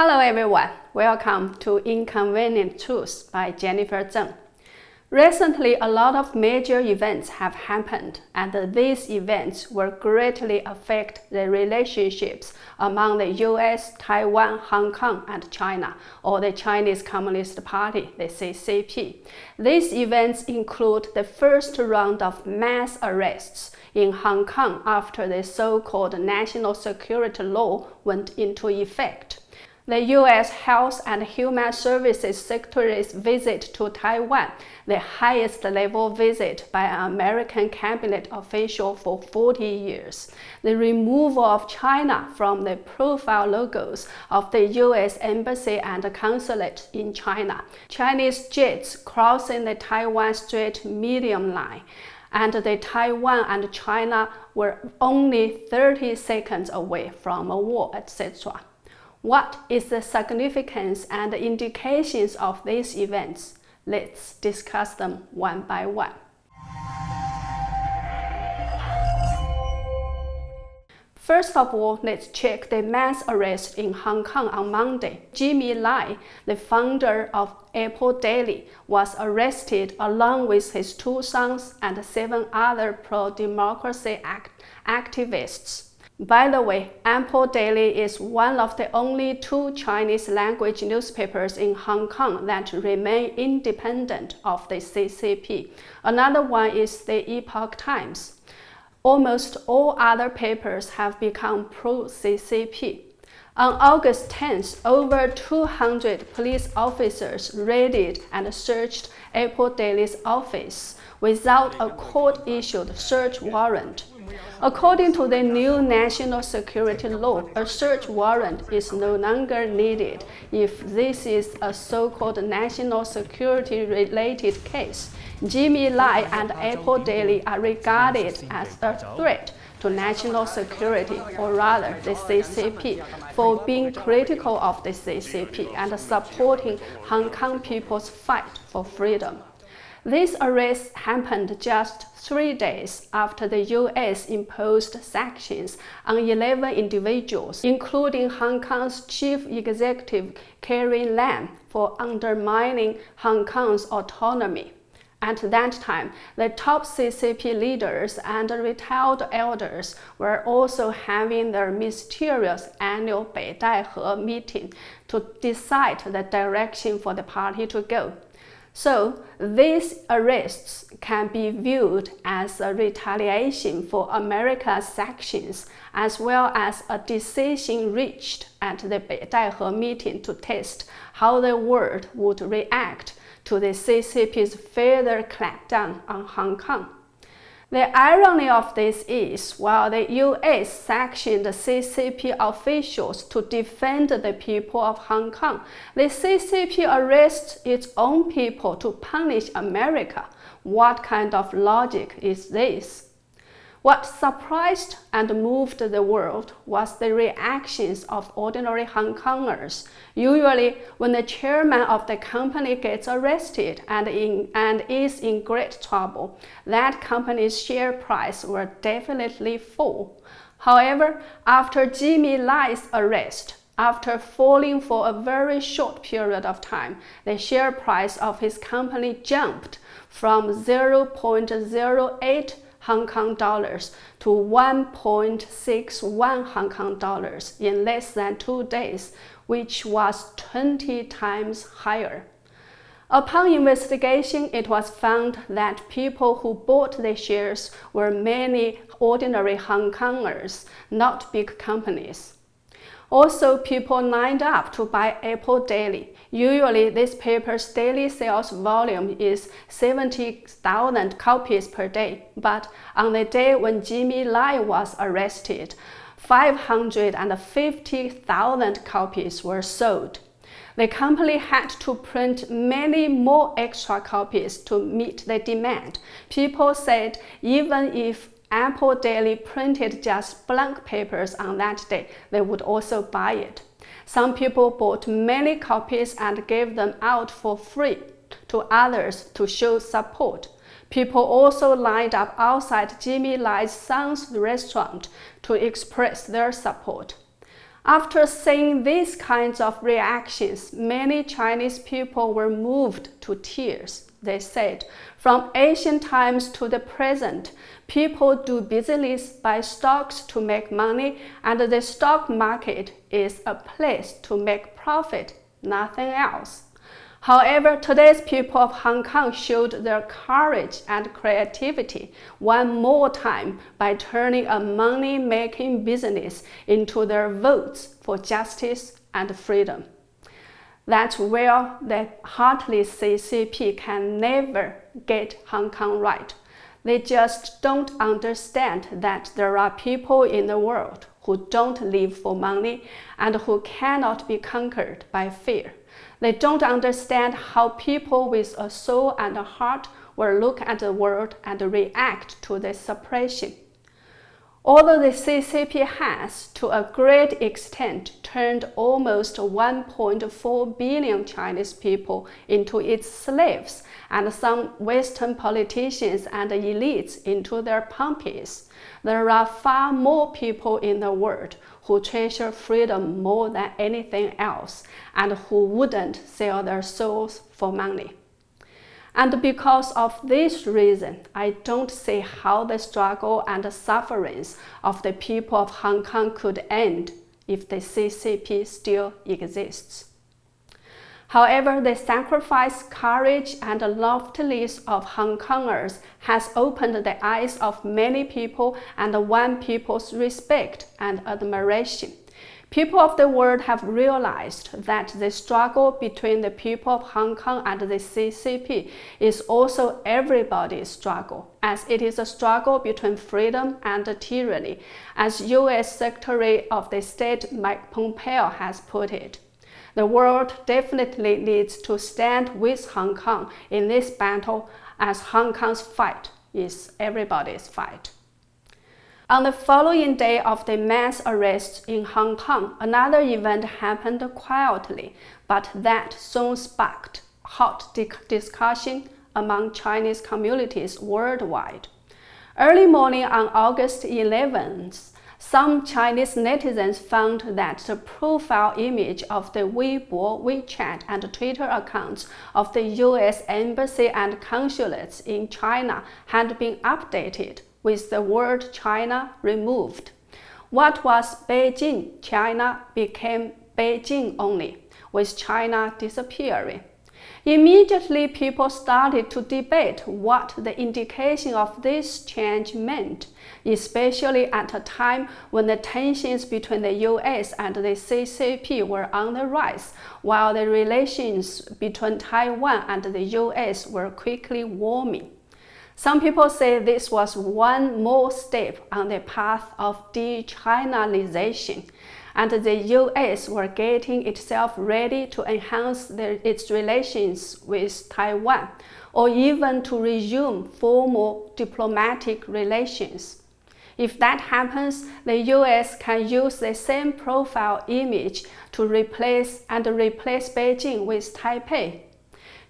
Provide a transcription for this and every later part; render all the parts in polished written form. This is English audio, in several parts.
Hello everyone, welcome to Inconvenient Truths by Jennifer Zeng. Recently, a lot of major events have happened, and these events will greatly affect the relationships among the US, Taiwan, Hong Kong, and China, or the Chinese Communist Party, the CCP. These events include the first round of mass arrests in Hong Kong after the so-called national security law went into effect. The U.S. Health and Human Services Secretary's visit to Taiwan, the highest level visit by an American cabinet official for 40 years. The removal of China from the profile logos of the U.S. Embassy and consulate in China. Chinese jets crossing the Taiwan Strait medium line. And the Taiwan and China were only 30 seconds away from a war, etc. What is the significance and indications of these events? Let's discuss them one by one. First of all, let's check the mass arrest in Hong Kong on Monday. Jimmy Lai, the founder of Apple Daily, was arrested along with his 2 sons and 7 other pro-democracy activists. By the way, Apple Daily is one of the only 2 Chinese-language newspapers in Hong Kong that remain independent of the CCP. Another one is the Epoch Times. Almost all other papers have become pro-CCP. On August 10th, over 200 police officers raided and searched Apple Daily's office without a court-issued search warrant. According to the new national security law, a search warrant is no longer needed if this is a so-called national security-related case. Jimmy Lai and Apple Daily are regarded as a threat to national security, or rather the CCP, for being critical of the CCP and supporting Hong Kong people's fight for freedom. These arrests happened just 3 days after the U.S. imposed sanctions on 11 individuals, including Hong Kong's chief executive Carrie Lam, for undermining Hong Kong's autonomy. At that time, the top CCP leaders and retired elders were also having their mysterious annual Beidaihe meeting to decide the direction for the party to go. So, these arrests can be viewed as a retaliation for America's sanctions, as well as a decision reached at the Beidaihe meeting to test how the world would react to the CCP's further crackdown on Hong Kong. The irony of this is, while the U.S. sanctioned CCP officials to defend the people of Hong Kong, the CCP arrests its own people to punish America. What kind of logic is this? What surprised and moved the world was the reactions of ordinary Hong Kongers. Usually, when the chairman of the company gets arrested and is in great trouble, that company's share price will definitely fall. However, after Jimmy Lai's arrest, after falling for a very short period of time, the share price of his company jumped from 0.08 Hong Kong dollars to 1.61 Hong Kong dollars in less than 2 days, which was 20 times higher. Upon investigation, it was found that people who bought the shares were many ordinary Hong Kongers, not big companies. Also, people lined up to buy Apple Daily. Usually, this paper's daily sales volume is 70,000 copies per day, but on the day when Jimmy Lai was arrested, 550,000 copies were sold. The company had to print many more extra copies to meet the demand. People said even if Apple Daily printed just blank papers on that day, they would also buy it. Some people bought many copies and gave them out for free to others to show support. People also lined up outside Jimmy Lai's son's restaurant to express their support. After seeing these kinds of reactions, many Chinese people were moved to tears. They said, from ancient times to the present, people do business by stocks to make money, and the stock market is a place to make profit, nothing else. However, today's people of Hong Kong showed their courage and creativity one more time by turning a money-making business into their votes for justice and freedom. That's where the heartless CCP can never get Hong Kong right. They just don't understand that there are people in the world who don't live for money and who cannot be conquered by fear. They don't understand how people with a soul and a heart will look at the world and react to the suppression. Although the CCP has, to a great extent, turned almost 1.4 billion Chinese people into its slaves, and some Western politicians and elites into their pumpies, there are far more people in the world who treasure freedom more than anything else, and who wouldn't sell their souls for money. And because of this reason, I don't see how the struggle and the sufferings of the people of Hong Kong could end if the CCP still exists. However, the sacrifice, courage, and loftiness of Hong Kongers has opened the eyes of many people and won people's respect and admiration. People of the world have realized that the struggle between the people of Hong Kong and the CCP is also everybody's struggle, as it is a struggle between freedom and tyranny, as U.S. Secretary of the State Mike Pompeo has put it. The world definitely needs to stand with Hong Kong in this battle, as Hong Kong's fight is everybody's fight. On the following day of the mass arrests in Hong Kong, another event happened quietly, but that soon sparked hot discussion among Chinese communities worldwide. Early morning on August 11th, some Chinese netizens found that the profile image of the Weibo, WeChat, and Twitter accounts of the U.S. Embassy and consulates in China had been updated, with the word China removed. What was Beijing, China became Beijing only, with China disappearing. Immediately, people started to debate what the indication of this change meant, especially at a time when the tensions between the US and the CCP were on the rise, while the relations between Taiwan and the US were quickly warming. Some people say this was one more step on the path of de-Chinalization, and the US were getting itself ready to enhance its relations with Taiwan, or even to resume formal diplomatic relations. If that happens, the US can use the same profile image to replace Beijing with Taipei.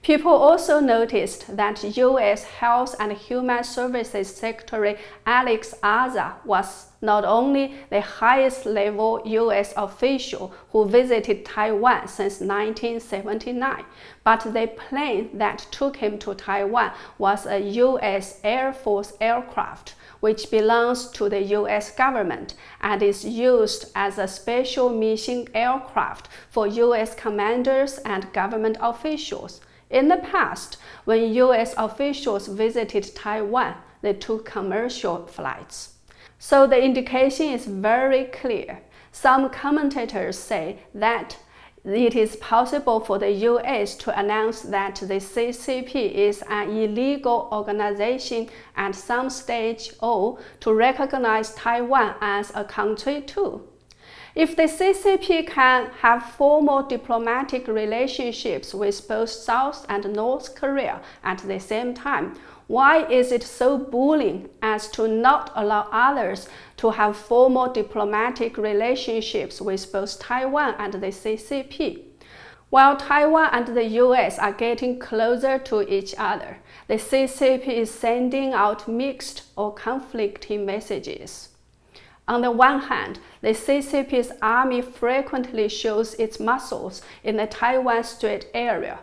People also noticed that U.S. Health and Human Services Secretary Alex Azar was not only the highest level U.S. official who visited Taiwan since 1979, but the plane that took him to Taiwan was a U.S. Air Force aircraft, which belongs to the U.S. government and is used as a special mission aircraft for U.S. commanders and government officials. In the past, when U.S. officials visited Taiwan, they took commercial flights. So the indication is very clear. Some commentators say that it is possible for the U.S. to announce that the CCP is an illegal organization at some stage, or to recognize Taiwan as a country too. If the CCP can have formal diplomatic relationships with both South and North Korea at the same time, why is it so bullying as to not allow others to have formal diplomatic relationships with both Taiwan and the CCP? While Taiwan and the US are getting closer to each other, the CCP is sending out mixed or conflicting messages. On the one hand, the CCP's army frequently shows its muscles in the Taiwan Strait area.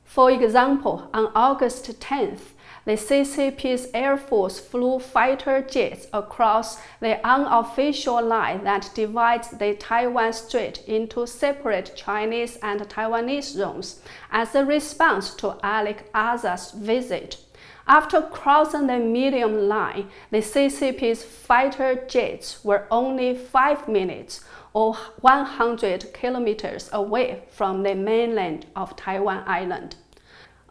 For example, on August 10th, the CCP's Air Force flew fighter jets across the unofficial line that divides the Taiwan Strait into separate Chinese and Taiwanese zones as a response to Alec Azar's visit. After crossing the medium line, the CCP's fighter jets were only 5 minutes or 100 kilometers away from the mainland of Taiwan Island.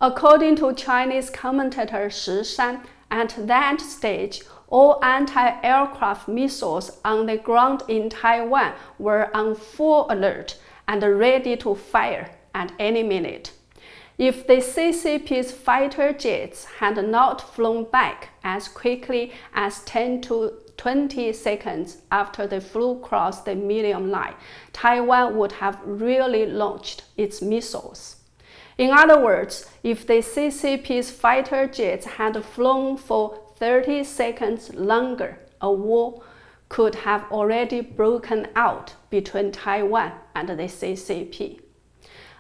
According to Chinese commentator Shi Shan, at that stage, all anti-aircraft missiles on the ground in Taiwan were on full alert and ready to fire at any minute. If the CCP's fighter jets had not flown back as quickly as 10 to 20 seconds after they flew across the medium line, Taiwan would have really launched its missiles. In other words, if the CCP's fighter jets had flown for 30 seconds longer, a war could have already broken out between Taiwan and the CCP.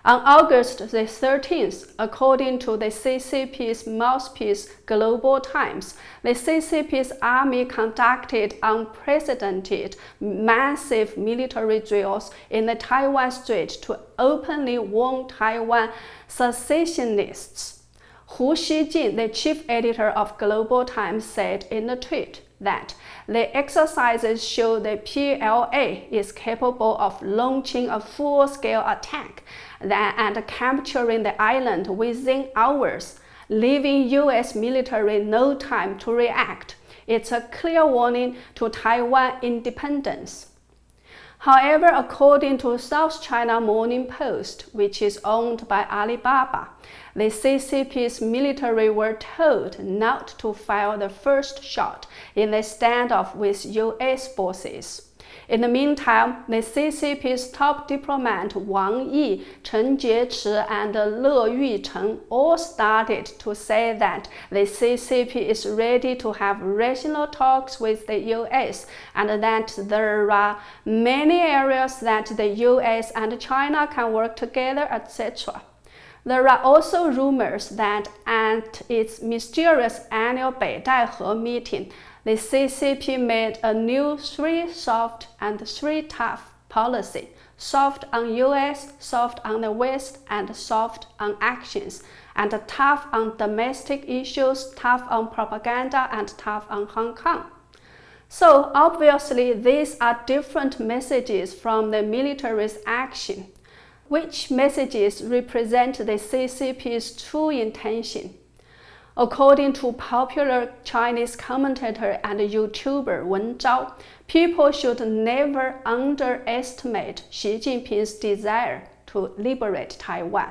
On August the 13th, according to the CCP's mouthpiece Global Times, the CCP's army conducted unprecedented massive military drills in the Taiwan Strait to openly warn Taiwan secessionists. Hu Xijin, the chief editor of Global Times, said in a tweet that the exercises show the PLA is capable of launching a full-scale attack and capturing the island within hours, leaving US military no time to react. It's a clear warning to Taiwan independence. However, according to South China Morning Post, which is owned by Alibaba, the CCP's military were told not to fire the first shot in the standoff with US forces. In the meantime, the CCP's top diplomat Wang Yi, Chen Jiechi, and Le Yucheng all started to say that the CCP is ready to have rational talks with the US and that there are many areas that the US and China can work together, etc. There are also rumors that at its mysterious annual Beidaihe meeting, the CCP made a new 3 soft and 3 tough policy: soft on US, soft on the West, and soft on actions, and tough on domestic issues, tough on propaganda, and tough on Hong Kong. So obviously these are different messages from the military's action. Which messages represent the CCP's true intention? According to popular Chinese commentator and YouTuber Wen Zhao, people should never underestimate Xi Jinping's desire to liberate Taiwan.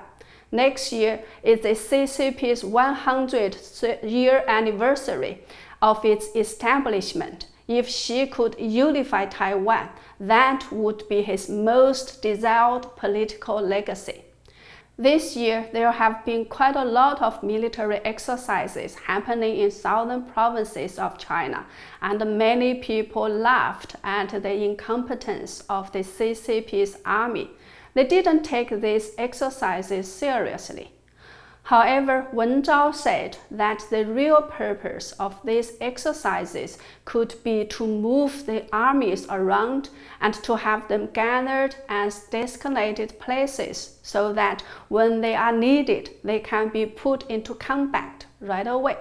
Next year is the CCP's 100th-year anniversary of its establishment. If Xi could unify Taiwan, that would be his most desired political legacy. This year, there have been quite a lot of military exercises happening in southern provinces of China, and many people laughed at the incompetence of the CCP's army. They didn't take these exercises seriously. However, Wen Zhao said that the real purpose of these exercises could be to move the armies around and to have them gathered as designated places so that when they are needed, they can be put into combat right away.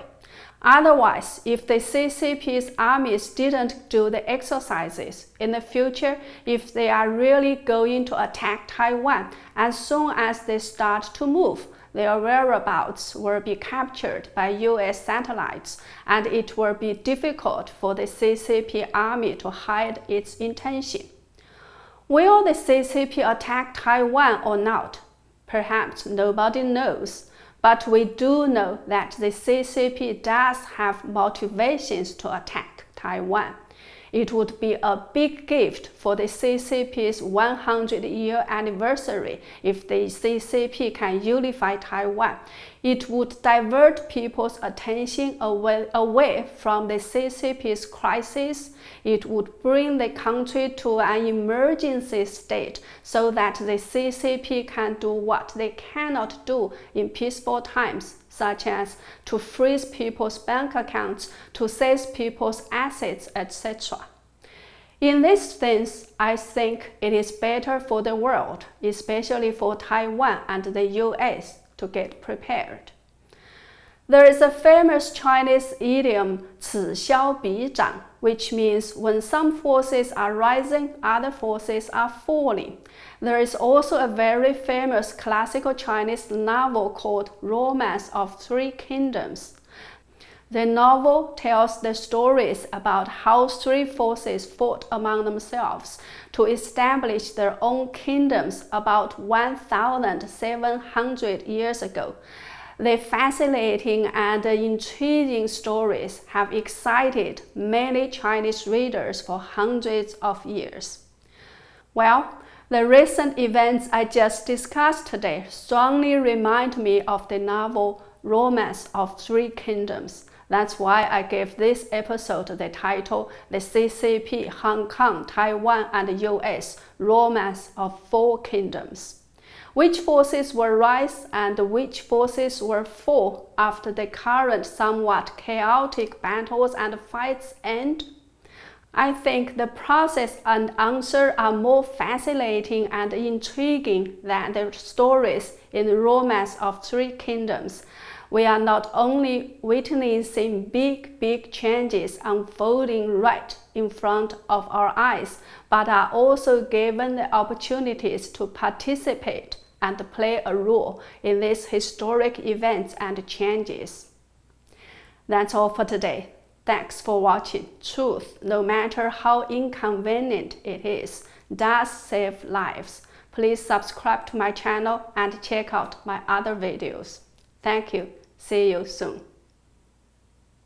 Otherwise, if the CCP's armies didn't do the exercises, in the future, if they are really going to attack Taiwan, as soon as they start to move, their whereabouts will be captured by US satellites, and it will be difficult for the CCP army to hide its intention. Will the CCP attack Taiwan or not? Perhaps nobody knows, but we do know that the CCP does have motivations to attack Taiwan. It would be a big gift for the CCP's 100-year anniversary if the CCP can unify Taiwan. It would divert people's attention away from the CCP's crisis. It would bring the country to an emergency state so that the CCP can do what they cannot do in peaceful times, such as to freeze people's bank accounts, to seize people's assets, etc. In this sense, I think it is better for the world, especially for Taiwan and the US, to get prepared. There is a famous Chinese idiom, 此消彼长, which means when some forces are rising, other forces are falling. There is also a very famous classical Chinese novel called Romance of Three Kingdoms. The novel tells the stories about how three forces fought among themselves to establish their own kingdoms about 1,700 years ago. The fascinating and intriguing stories have excited many Chinese readers for hundreds of years. Well, the recent events I just discussed today strongly remind me of the novel Romance of Three Kingdoms. That's why I gave this episode the title, The CCP, Hong Kong, Taiwan and US, Romance of Four Kingdoms. Which forces will rise and which forces will fall after the current somewhat chaotic battles and fights end? I think the process and answer are more fascinating and intriguing than the stories in the Romance of Three Kingdoms. We are not only witnessing big changes unfolding right in front of our eyes, but are also given the opportunities to participate and play a role in these historic events and changes. That's all for today. Thanks for watching. Truth, no matter how inconvenient it is, does save lives. Please subscribe to my channel and check out my other videos. Thank you. See you soon.